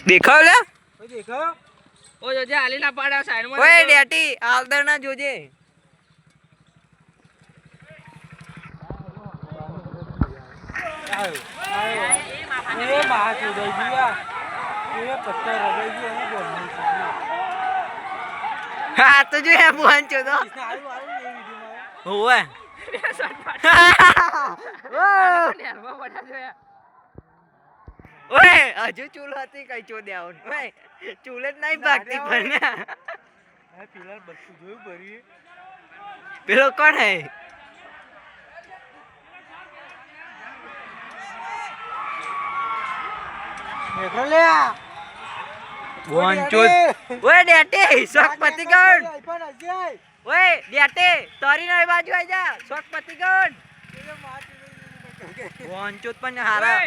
દેખાવ લે દેખાવ ઓ જોજે આલી ના પાડા સાઈડ માં ઓય ડેટી આવદર ના જોજે એ બહાર ઉડાઈ ગયા એ પત્તર રગાઈ ગયો હું બોલ હા તો જો હે બોન છો તો આવું આવું એ વિડિયોમાં હોવે ઓય હજુ ચૂલ હતી કઈ ચો દેવું ઓય ચૂલ જ નહીં ભાગતી પણ આ પિલર બધું જોયું ભરી પેલો કોણ હે દેખો લે બોન ચો ઓય ડેટી શોક પતિગણ પણ અજય ઓય ડેટી તારી નઈ બાજુ આઈ જા શોક પતિગણ બોન ચો પણ હારા